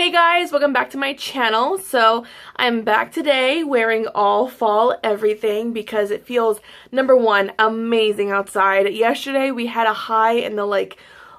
Hey guys, welcome back to my channel. So I'm back today wearing all fall everything because it feels, number one, amazing outside. Yesterday we had a high in the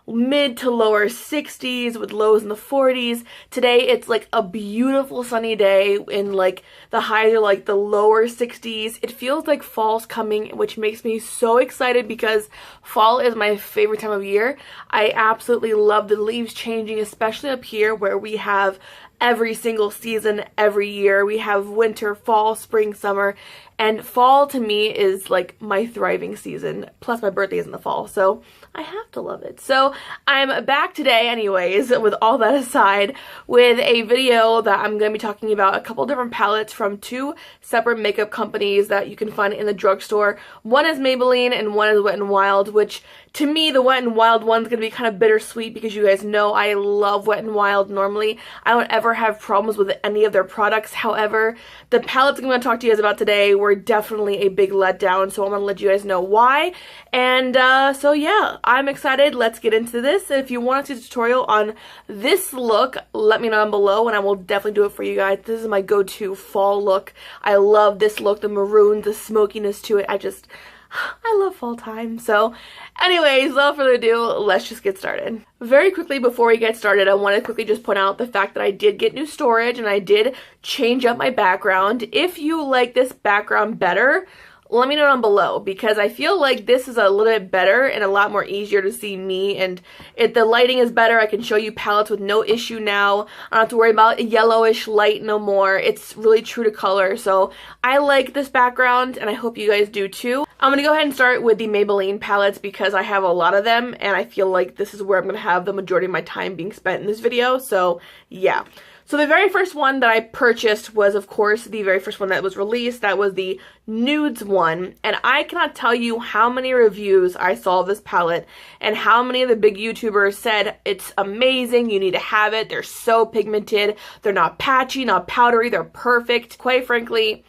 mid to lower 60s with lows in the 40s. Today it's like a beautiful sunny day in the highs are the lower 60s. It feels like fall's coming, which makes me so excited because fall is my favorite time of year. I absolutely love the leaves changing, especially up here where we have every single season every year. We have winter, fall, spring, summer, and fall to me is like my thriving season. Plus my birthday is in the fall, so I have to love it. So I'm back today anyways, with all that aside, with a video that I'm going to be talking about a couple different palettes from two separate makeup companies that you can find in the drugstore. One is Maybelline and one is Wet n Wild, which to me the Wet n Wild one's going to be kind of bittersweet because you guys know I love Wet n Wild normally. I don't ever have problems with any of their products. However, the palettes I'm going to talk to you guys about today were definitely a big letdown, so I'm going to let you guys know why. And so yeah, I'm excited. Let's get into this. If you want to see a tutorial on this look, let me know down below and I will definitely do it for you guys. This is my go-to fall look. I love this look, the maroon, the smokiness to it. I love fall time. So anyways, without further ado, let's just get started. Very quickly before we get started, I want to quickly just point out the fact that I did get new storage and I did change up my background. If you like this background better, let me know down below because I feel like this is a little bit better and a lot more easier to see me, and if the lighting is better, I can show you palettes with no issue now. I don't have to worry about a yellowish light no more. It's really true to color, so I like this background and I hope you guys do too. I'm going to go ahead and start with the Maybelline palettes because I have a lot of them and I feel like this is where I'm going to have the majority of my time being spent in this video, so yeah. So the very first one that I purchased was, of course, the very first one that was released. That was the Nudes one. And I cannot tell you how many reviews I saw of this palette and how many of the big YouTubers said it's amazing, you need to have it, they're so pigmented, they're not patchy, not powdery, they're perfect. Quite frankly,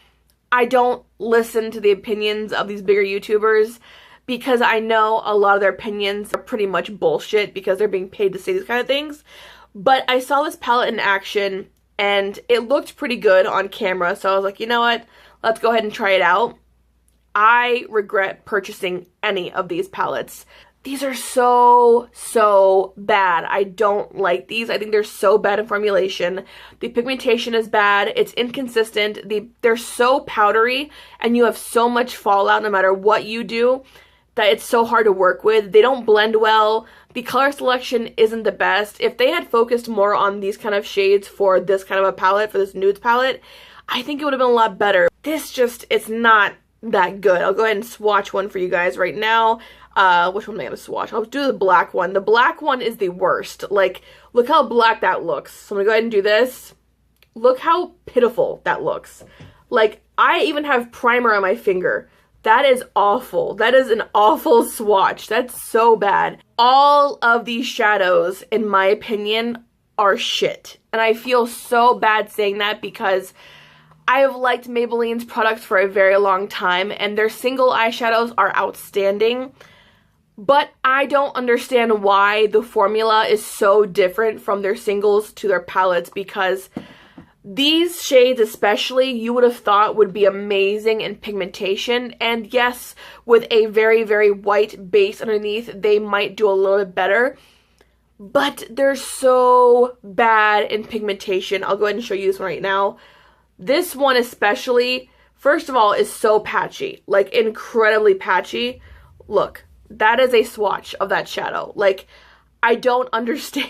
I don't listen to the opinions of these bigger YouTubers because I know a lot of their opinions are pretty much bullshit because they're being paid to say these kind of things. But I saw this palette in action and it looked pretty good on camera, so I was like, you know what, let's go ahead and try it out. I regret purchasing any of these palettes. These are so bad. I don't like these. I think they're so bad in formulation. The pigmentation is bad. It's inconsistent. They're so powdery and you have so much fallout no matter what you do that it's so hard to work with. They don't blend well. The color selection isn't the best. If they had focused more on these kind of shades for this kind of a palette, for this Nudes palette, I think it would have been a lot better. This just, it's not that good. I'll go ahead and swatch one for you guys right now. Which one am I going to swatch? I'll do the black one. The black one is the worst. Like, look how black that looks. So I'm going to go ahead and do this. Look how pitiful that looks. Like, I even have primer on my finger. That is awful. That is an awful swatch. That's so bad. All of these shadows, in my opinion, are shit. And I feel so bad saying that because I have liked Maybelline's products for a very long time and their single eyeshadows are outstanding. But I don't understand why the formula is so different from their singles to their palettes, because these shades especially you would have thought would be amazing in pigmentation, and yes, with a very white base underneath they might do a little bit better, but they're so bad in pigmentation. I'll go ahead and show you this one right now. This one especially, first of all, is so patchy, like incredibly patchy. Look, that is a swatch of that shadow. Like, I don't understand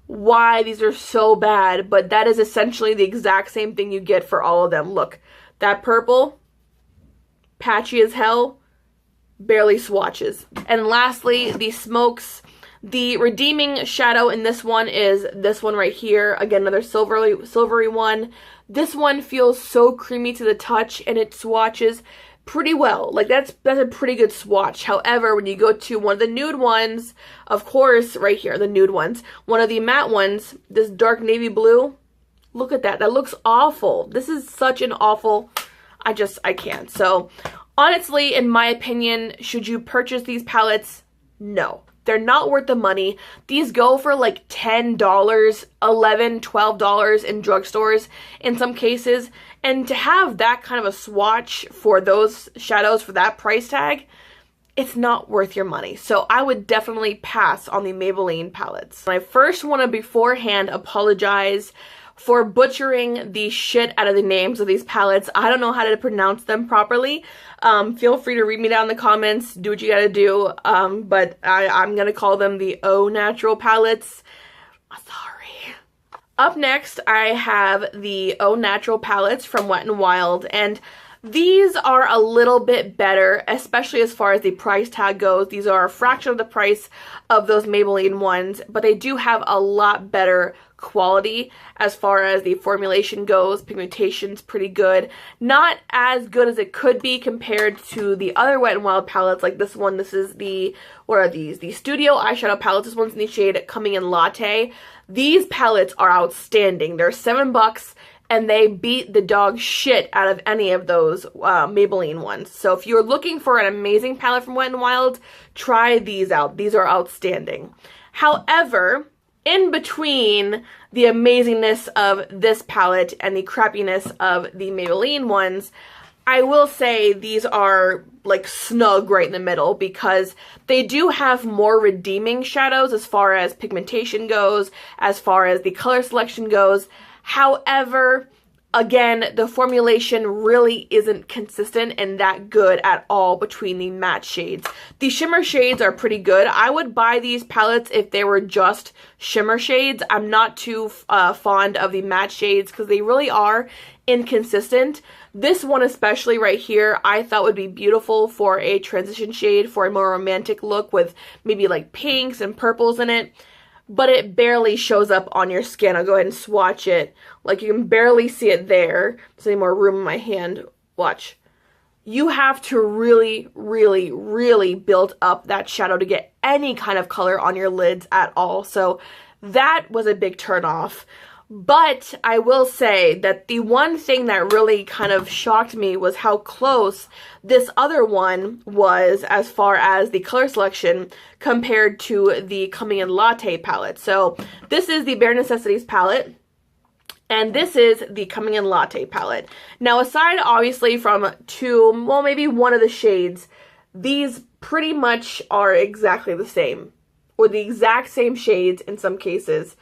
why these are so bad, but that is essentially the exact same thing you get for all of them. Look, that purple, patchy as hell, barely swatches. And lastly, the smokes. The redeeming shadow in this one is this one right here. Again, another silvery one. This one feels so creamy to the touch and it swatches pretty well. Like, that's a pretty good swatch. However, when you go to one of the nude ones, of course, right here, the nude ones, one of the matte ones, this dark navy blue, look at that. That looks awful. This is such an awful, I can't. So honestly, in my opinion, should you purchase these palettes? No. They're not worth the money. These go for like $10, $11, $12 in drugstores in some cases. And to have that kind of a swatch for those shadows for that price tag, it's not worth your money. So I would definitely pass on the Maybelline palettes. I first want to beforehand apologize for butchering the shit out of the names of these palettes. I don't know how to pronounce them properly. Feel free to read me down in the comments, do what you gotta do, but I'm gonna call them the Naturel palettes. Sorry. Up next, I have the Naturel palettes from Wet n Wild, and these are a little bit better, especially as far as the price tag goes. These are a fraction of the price of those Maybelline ones, but they do have a lot better quality as far as the formulation goes. Pigmentation's pretty good. Not as good as it could be compared to the other Wet n Wild palettes like this one. This is the, what are these? The Studio Eyeshadow palettes. This one's in the shade Coming in Latte. These palettes are outstanding. They're $7 and they beat the dog shit out of any of those Maybelline ones. So if you're looking for an amazing palette from Wet n Wild, try these out. These are outstanding. However, in between the amazingness of this palette and the crappiness of the Maybelline ones, I will say these are like snug right in the middle because they do have more redeeming shadows as far as pigmentation goes, as far as the color selection goes. However, again, the formulation really isn't consistent and that good at all between the matte shades. The shimmer shades are pretty good. I would buy these palettes if they were just shimmer shades. I'm not too fond of the matte shades because they really are inconsistent. This one especially right here, I thought would be beautiful for a transition shade, for a more romantic look with maybe like pinks and purples in it. But it barely shows up on your skin. I'll go ahead and swatch it. Like, you can barely see it there. There's any more room in my hand. Watch. You have to really, really, really build up that shadow to get any kind of color on your lids at all. So that was a big turn off. But I will say that the one thing that really kind of shocked me was how close this other one was as far as the color selection compared to the Coming in Latte palette. So this is the Bare Necessities palette, and this is the Coming in Latte palette. Now, aside obviously from two, well, maybe one of the shades, these pretty much are exactly the same, or the exact same shades in some cases.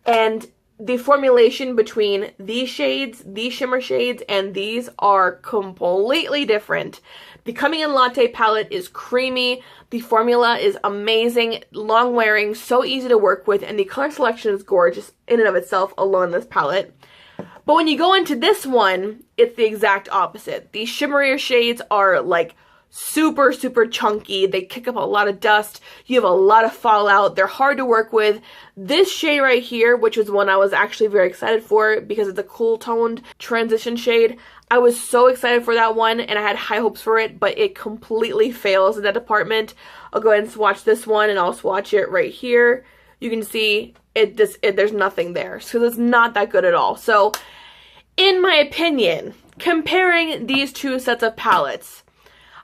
And the formulation between these shades, these shimmer shades, and these are completely different. The Coming in Latte palette is creamy. The formula is amazing, long wearing, so easy to work with, and the color selection is gorgeous in and of itself alone, this palette. But when you go into this one, it's the exact opposite. These shimmerier shades are like super, super chunky. They kick up a lot of dust. You have a lot of fallout. They're hard to work with. This shade right here, which was one I was actually very excited for because it's a cool toned transition shade, I was so excited for that one and I had high hopes for it, but it completely fails in that department. I'll go ahead and swatch this one and I'll swatch it right here. You can see there's nothing there. So it's not that good at all. So in my opinion, comparing these two sets of palettes,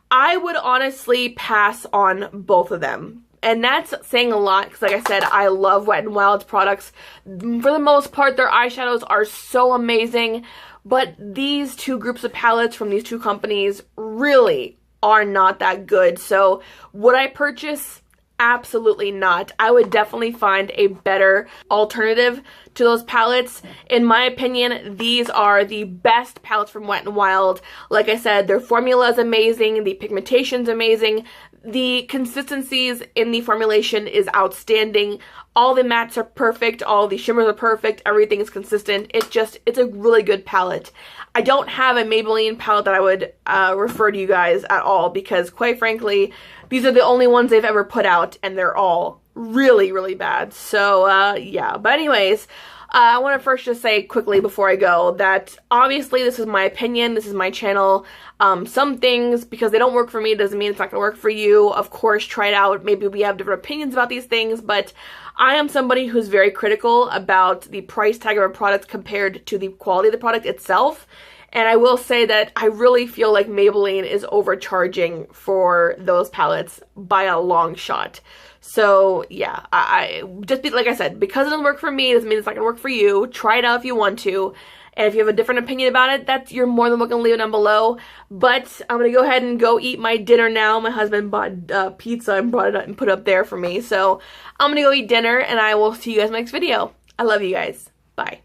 I would honestly pass on both of them. And that's saying a lot because, like I said, I love Wet n Wild's products. For the most part, their eyeshadows are so amazing. But these two groups of palettes from these two companies really are not that good. So would I purchase? Absolutely not. I would definitely find a better alternative to those palettes. In my opinion, these are the best palettes from Wet n Wild. Like I said, their formula is amazing, the pigmentation's amazing, the consistencies in the formulation is outstanding. All the mattes are perfect, all the shimmers are perfect, everything is consistent. It's a really good palette. I don't have a Maybelline palette that I would refer to you guys at all because, quite frankly, these are the only ones they've ever put out and they're all really, really bad. So, yeah. But anyways, I want to first just say quickly before I go that obviously this is my opinion, this is my channel. Some things, because they don't work for me, doesn't mean it's not going to work for you. Of course, try it out. Maybe we have different opinions about these things, but I am somebody who's very critical about the price tag of a product compared to the quality of the product itself. And I will say that I really feel like Maybelline is overcharging for those palettes by a long shot. So yeah, I just like I said, because it doesn't work for me, doesn't mean it's not gonna work for you. Try it out if you want to. And if you have a different opinion about it, you're more than welcome to leave it down below. But I'm gonna go ahead and go eat my dinner now. My husband bought pizza and brought it up and put it up there for me. So I'm gonna go eat dinner, and I will see you guys in the next video. I love you guys. Bye.